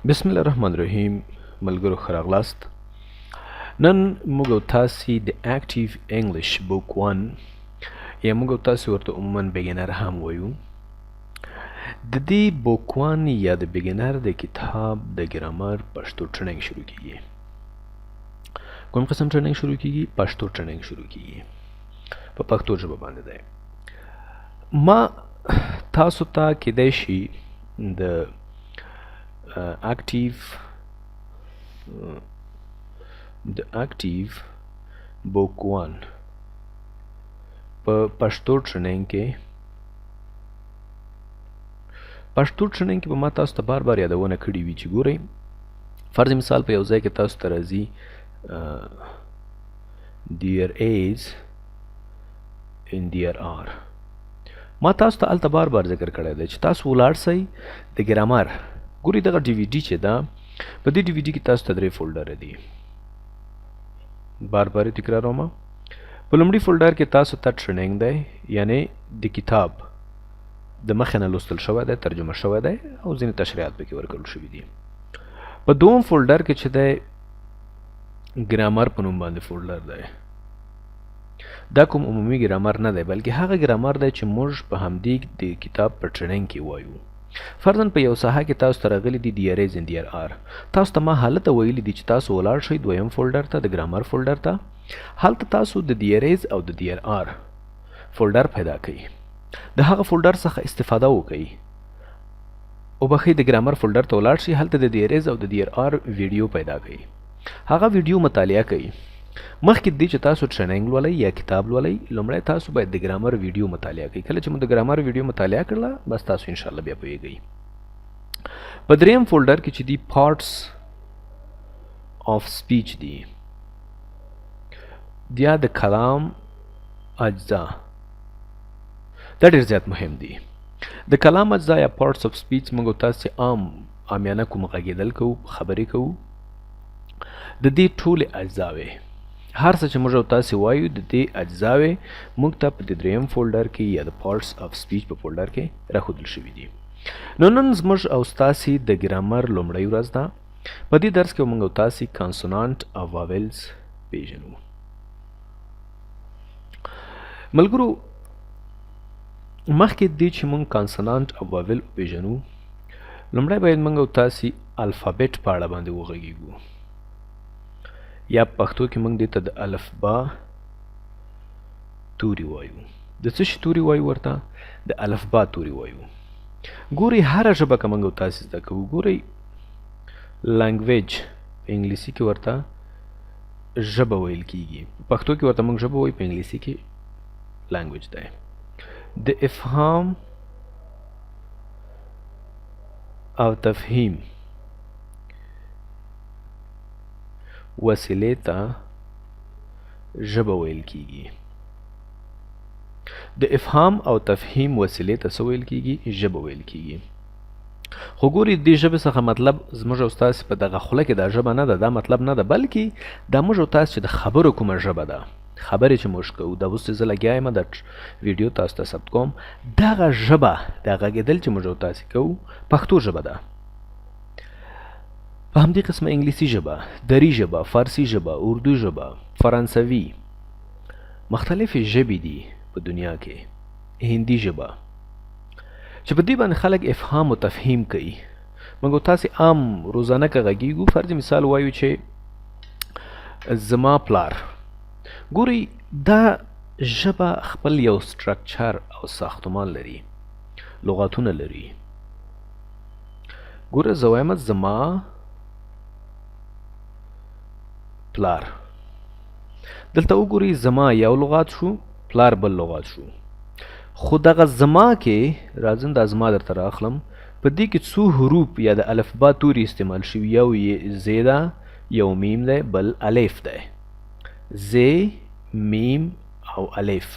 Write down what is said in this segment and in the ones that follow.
بسم الله الرحمن الرحیم ملګرو ښه راغلاست. نن موږ او تاسې د اکټیو انګلیش بوک 1 یا موږ او تاسې ورته عموما بګینر هم وایو. د دې بوک 1 یا د بګینر د کتاب د ګرامر پښتو ټریننګ شروع کیږي. کوم قسم ټریننګ شروع کیږي؟ پښتو ټریننګ شروع کیږي. په پښتو ژبه باندې دی. ما تاسو ته کېدای شي د اکټیو بوک 1 په پښتو ټریننګ کې به ما تاسو ته بار بار یادونه کړې وي چې ګورئ، فرض مثال په یو ځای کې تاسو ته راځي there is in there are. ما تاسو ته هلته بار بار ذکر کړی دی چې تاسو ولاړ سئ د ګرامر. ګورئ دغه ډي وي ډي چې ده، په دې ډي وي ډي کې تاسو ته 3 فولډره دي. بار بار تکراروم. په لومړي فولډر کې تاسو ته ټریننګ دی، یعنی د کتاب د مخې نه لوستل شوی دی، ترجمه شوی دی او ځینې تشریحات پکې ورکړل شوي دي. په دوم فولډر کې چې دی ګرامر په نوم باندې فولډر دی. دا کوم عمومي ګرامر نه دی، بلکې هغه ګرامر دی چې موږ په همدې د کتاب په ټریننګ کې وایو. فرضاً په یو ساحه کې تاسو ته راغلي دي there is and there are. تاسو ته ما هلته ویلي دي چې تاسو ولاړ شئ دویم فولډر ته، د ګرامر فولډر ته. هلته تاسو د there is او د there are فولډر پیدا کړئ. د هغه فولډر څخه استفاده وکړئ. وبښئ د ګرامر فولډر ته ولاړ شئ، هلته د there is او د there are ویډیو پیدا کړئ. هغه ویډیو مطالعه کړئ. مخکې دې چې تاسو ټریننګ لولئ یا کتاب لولئ، لومړی تاسو باید د ګرامر ویډیو مطالعه کړئ. کله چې مو د ګرامر ویډیو مطالعه کړله، بس تاسو انشاءالله بیا پوهیږئ. په دریم فولډر کې چې دی پارټس آف سپیچ دی، یا د کلام اجزا، دا ډېر زیات مهم دي. د کلام اجزا یا پارټس آف سپیچ موږ تاسې عامیانه کوم غږېدل کوو، خبرې کوو. د دې ټولې اجزاوې، هر څه چې موږ او تاسې وایو، د دې اجزاوې موږ ته په د دریم فولډر کې یا د پارټس آف سپیچ په فولډر کې راښودل شوي دي. نو نن زموږ او ستاسې د ګرامر لومړۍ ورځ ده. په دې درس کې موږ او تاسې کانسونانټ او واولز پیژنو. ملګرو، مخکې دې چې موږ کانسونانټ او واول پیژنو، لومړی باید موږ او تاسې الفابet په اړه باندې وغږیږو، یا پښتو کې موږ دې ته د الفبا توري وایو. د څه شي توري وایو؟ ورته د الفبا توري وایو. ګورئ، هره ژبه که موږ او تاسې زده کوو، ګورئ لنګویج په انګلیسي کې ورته ژبه ویل کیږي. په پښتو کې ورته موږ ژبه وایو، په انګلیسي کې لنګویج دی. د افهام او تفهیم وسیلې ته ژبه ویل کیږي. د افهام او تفهیم وسیلې ته څه ویل کیږي؟ ژبه ویل کیږي. خو ګورئ، دې ژبې څخه مطلب زموږ او ستاسې په دغه خوله کې دا ژبه نه ده، دا مطلب نه ده، بلکې دا موږ او تاسې چې د خبرو کومه ژبه ده، خبرې چې موږ کوو، دا اوس چې زه لګیا یم د ویډیو تاسو ته ثبت کوم، دغه ژبه، دا غږېدل چې موږ او تاسې کوو، پښتو ژبه ده. په همدې قسمه انګلیسي ژبه، دری ژبه، فارسي ژبه، اردو ژبه، فرانسوي، مختلفې ژبې دي په دنیا کې، هندي ژبه، چې په دې باندې خلک افهام او تفهیم کوي. موږ او تاسې عام روزانه که غږیږو، فرض مثال وایو چې زما پلار. ګورئ، دا ژبه خپل یو سټرکچر او ساختمان لري، لغاتونه لري. ګوره، زه وایم زما پلار. دلته وګورئ، زما یو لغات شو، پلار بل لغات شو. خو دغه زما کې راځم، دا زما درته راخلم، په دې کې څو حروف یا د الفبا توري استعمال شوي. یو یې زی ده، یو میم دی، بل الف دی. زی، میم او الف.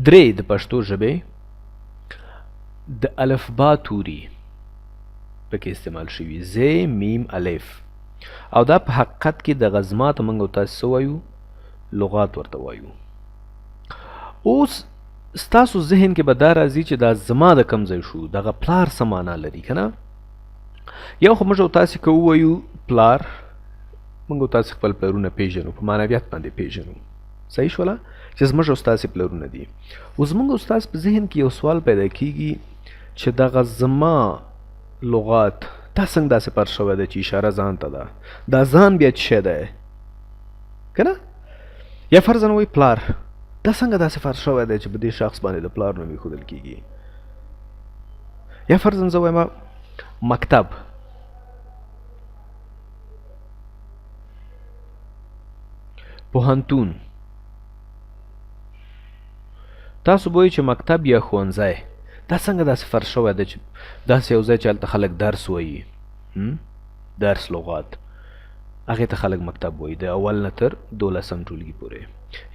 درې د پښتو ژبې د الفبا توري پکې استعمال شوي، زی، میم، الف. او دا په حقیقت کې د غزما ته موږ او تاسې وایو، لغات ورته وایو. اوس ستاسو ذهن کې به دا راځي چې دا زما د کوم ځای شو، دغه پلار څه معنا لري که نه؟ یو خو موږ او تاسې که ووایو پلار، موږ او تاسې خپل پلرونه پیژنو، په معنویت باندې پیژنو. صحیح شوله چې زموږ او ستاسې پلرونه دي. اوس زموږ او ستاسې په ذهن کې یو سوال پیدا کیږي چې دغه زما لغات دا څنګه داسې فرض شوی دی چې اشاره ځان ته ده، دا ځان بیا څه شی دی که نه؟ یا فرضاً وایي پلار، دا څنګه داسې فرض شوی دی چې په دې شخص باندې د پلار نوم ایښودل کیږي. یا فرضاً زه وایم مکتب، پوهنتون. تاسو به وایئ چې مکتب یا ښوونځی دا څنګه داسې فرض شوی دی چې داسې یو ځای چې هلته خلک درس وایي، درس لغات، هغې ته خلک مکتب وایي، د اول نه تر 12 ټولګي پورې.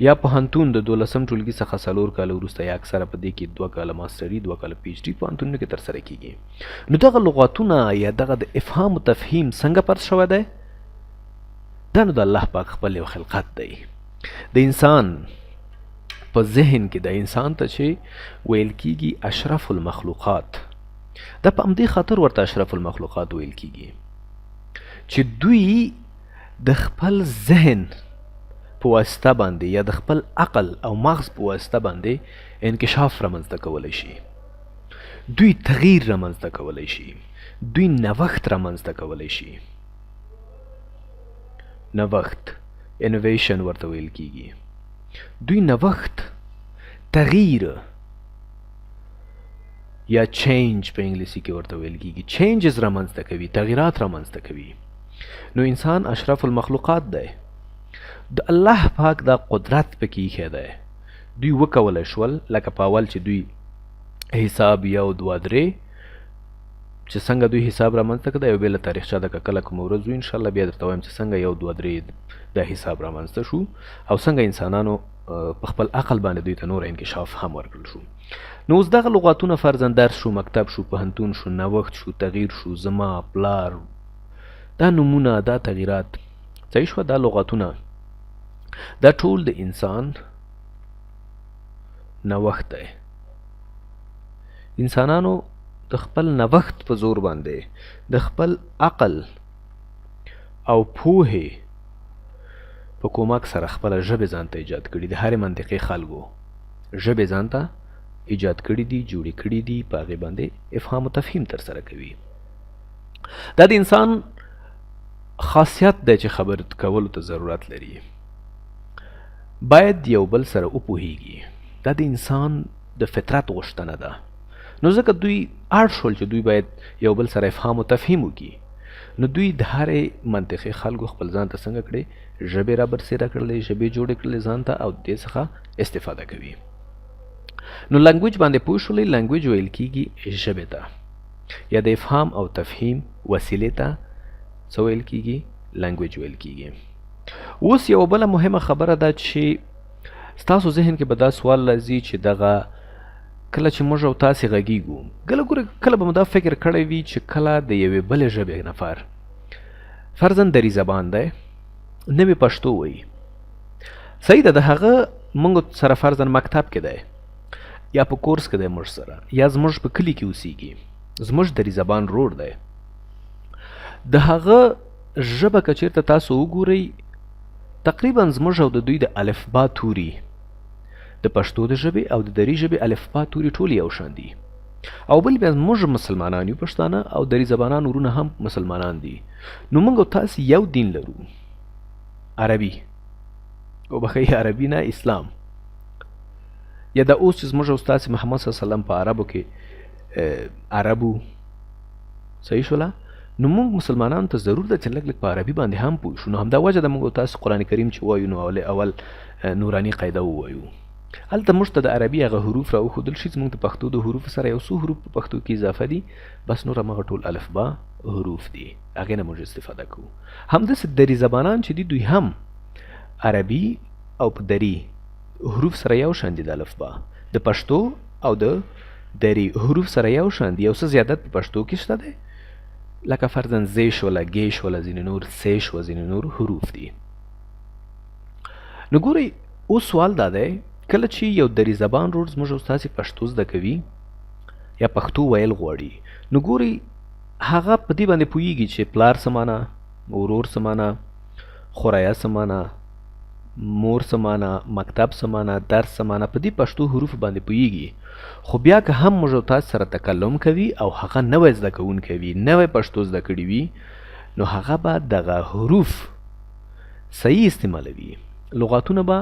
یا پوهنتون د 12 ټولګي څخه 4 کاله وروسته یا اکثره په دې کې 2 کاله ماسټري، 2 کاله پی ایچ ډي پوهنتونونو کې ترسره کیږي. نو دغه لغاتونه یا دغه د افهام و تفهیم څنګه فرض شوی دی؟ دا نو د الله پاک خپل یو خلقت دی. د انسان په ذهن کې د انسان ته چې ویل کیږي اشرف المخلوقات، دا په همدې خاطر ورته اشرف المخلوقات ویل کیږي چې دوی د خپل ذهن په واسطه باندې یا د خپل عقل او مغز په واسطه باندې انکشاف رامنځته کولی شي، دوی تغییر رامنځته کولی شي، دوی نوښت رامنځته کولی شي. نوښت انوویشن ورته ویل کیږي. دوی نوښت، تغییر یا چینج په انګلیسي کې ورته ویل کیږي، چینجز رامنځته کوي، تغییرات رامنځته کوي. نو انسان اشرف المخلوقات دی. د الله پاک دا قدرت پکې ایښی دی. دوی وکولی شول لکه په اول چې دوی حساب 1 2 3 چې څنګه دوی حساب رامنځته کړه، یو بېله تاریخچه ده. که کله کوم ورځ وي انشاءالله بیا درته وایم چې څنګه 1 2 3 دا حساب رامنځته شو او څنګه انسانانو په خپل عقل باندې دوی ته نور انکشاف هم ورکړل شو. نو اوس دغه لغاتونه فرضاً درس شو، مکتب شو، پوهنتون شو، نوښت شو، تغییر شو، زما، پلار، دا نومونه، دا تغییرات، صحیح شوه، دا لغاتونه، دا ټول د انسان نوښت دی. انسانانو د خپل نوښت په زور باندې د خپل عقل او پوهې په کومک سره خپله ژبې ځان ته ایجاد کړي دي. هرې منطقې خلکو ژبې ځان ته ایجاد کړي دي، جوړې کړي دي، په هغې باندې افهام و تفهیم ترسره کوي. دا د انسان خاصیت دی چې خبرې کولو ته ضرورت لري، باید یو بل سره وپوهیږي. دا د انسان د فطرت غوښتنه ده. نو ځکه دوی اړ شول چې دوی باید یو بل سره افهام و تفهیم وکړي. نو دوی د هرې منطقې خلکو خپل ځان ته څنګه کړې ژبې را برسېره کړلې، ژبې جوړې کړلې ځان ته او د دې څخه استفاده کوي. نو لنګویج باندې پوه شولې، لنګویج ویل کیږي ژبې ته یا د افهام او تفهیم وسیلې ته څه ویل کیږي؟ لنګویج ویل کیږي. اوس یوه بله مهمه خبره ده چې ستاسو ذهن کې به دا سوال راځي چې دغه کله چې موږ او تاسې غږیږو، کله به مو دا فکر کړی وي چې کله د یوې بلې ژبې نفر فرضاً دری زبان دی، نوې پښتو وایي، صحیح ده، د هغه موږ سره فرضاً مکتب کې دی یا په کورس کې دی موږ سره، یا زموږ په کلي کې اوسیږي، زموږ دری زبان رور دی. د هغه ژبه که چېرته تاسو وګورئ، تقریبا زموږ او د دوی د الفبا توري، د پښتو د ژبې او د دري ژبې الفبا توري ټول یو شان دي. او بل بیا موږ مسلمانان یو، پښتانه او دري زبانان ورونه هم مسلمانان دي. نو موږ او تاسې یو دین لرو، عربي، او بخښئ عربي نه اسلام. یا دا اوس چې زموږ او ستاسې محمد صلی الله علیه وسلم په عربو کې عربو، صحیح شوله، نو موږ مسلمانانو ته ضرور ده چې لږ لږ په عربي باندې هم پوه شو. نو همدا وجه ده موږ او تاسې قرآن کریم چې وایو نو اول نوراني قاعده ووایو. هلته موږ ته د عربي هغه حروف را وښودل شي، زموږ د پښتو د حروفو سره یو څو حروف په پښتو کې اضافه دي، بس نور همغه ټول الفبا حروف دي، هغې نه موږ استفاده کوو. همداسې دري زبانان چې دي، دوی هم عربي او په دري حروف سره یو شان دي. د الفبا د پښتو او د دري حروف سره یو شان دي. یو څه زیادت په پښتو کې شته دی، لکه فرضاً زی شوله، ګې شوله، ځینې نور سې شوه، ځینې نور حروف دي. نو ګورئ، اوس سوال دا دی، کله چې یو دري زبان رور زموږ او ستاسې پښتو زده کوي یا پښتو ویل غواړي، نو ګورئ هغه په دې باندې پوهیږي چې پلار څه معنا، ورور څه معنا، خوریا څه معنا، مور څه معنا، مکتب څه معنا، درس څه معنا، په دې پښتو حروف باندې پوهیږي. خو بیا که هم موږ او تاسو سره تکلم کوي او هغه نوی زده کوونکی وي، نوی پښتو زده کړي وي، نو هغه به دغه حروف صحیح استعمالوي، لغاتونه به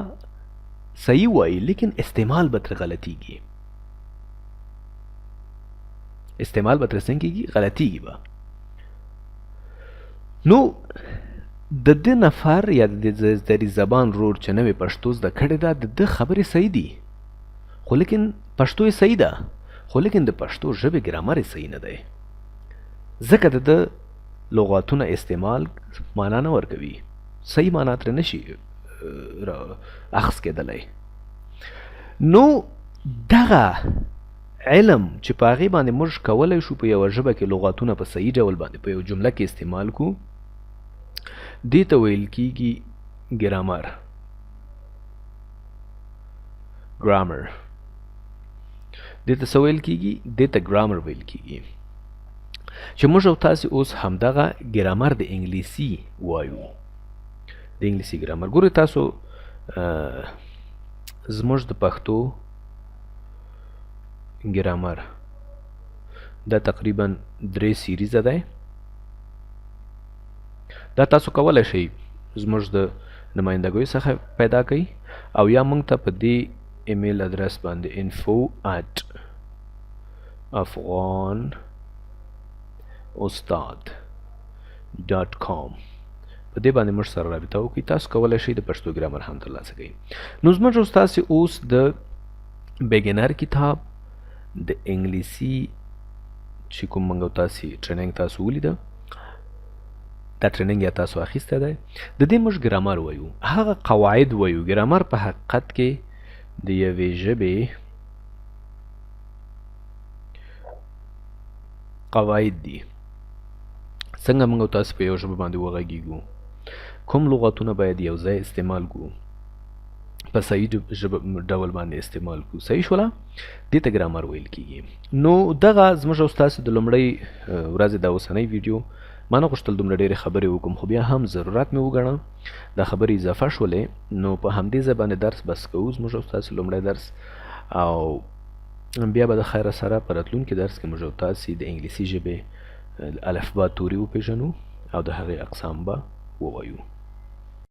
صحیح وایي، لیکن استعمال به ترې غلطیږي. استعمال به ترې څنګه کېږي؟ غلطیږي به. نو د دې نفر یا د دې زبان رور چې نوې پښتو زده کړې ده، د ده خبرې صحیح دي، خو لیکن پښتو یې صحیح ده، خو لیکن د پښتو ژبې ګرامر یې صحیح نه دی، ځکه د ده لغاتونه استعمال معنا نه ورکوي، صحیح معنا ترې نشي اخذ کېدلی. نو دغه علم چې په هغې باندې موږ کولی شو په یوه ژبه کې لغاتونه په صحیح ډول باندې په یو جمله کې استعمال کړو، دې ته ویل کېږي ګرامر. ګرامر دې ته څه ویل کېږي؟ دې ته ګرامر ویل کېږي. چې موږ او تاسې اوس همدغه ګرامر د انګلیسي وایو، د انګلیسي ګرامر. ګورئ تاسو زموږ د پښتو ګرامر دا تقریبا 3 سیریزه دی. دا تاسو کولی شئ زموږ د نمایندګیو څخه پیدا کړئ او یا موږ ته په دې ایمیل ادرس باندې info@afghanustad.com په دې باندې موږ سره رابطه وکړئ. تاسو کولی شئ د پښتو ګرامر هم ترلاسه کړئ. نو زموږ تاسې اوس د بیګنر کتاب د انګلیسي چې کوم موږ تاسې ټریننګ تاسو ولیده، دا ټریننګ یا تاسو اخیستی دی، د دې موږ ګرامر وایو، هغه قواعد وایو. ګرامر په حقیقت کې د یوې ژبې قواعد دي. څنګه موږ تاسو په یو ژبه باندې وغږیږو، کوم لغتونه باید یو ځای استعمال کړو، په صحیح ډول باندې استعمال کړو. صحیح شوله؟ دې ته ګرامر ویل کېږي. نو دغه زموږ او ستاسو د لومړۍ ورځې د اوسنۍ ویډیو ما نه غوښتل دومره ډېرې خبرې وکړم، خو بیا هم ضرورت مې وګڼه دا خبرې اضافه شولې. نو په همدې ځای باندې درس بس کوو، زموږ او ستاسو لومړی درس، او بیا به د خیره سره په راتلونکي درس کې موږ او تاسې د انګلیسي ژبې الفبا توري وپېژنو او د هغې اقسام به ووایو.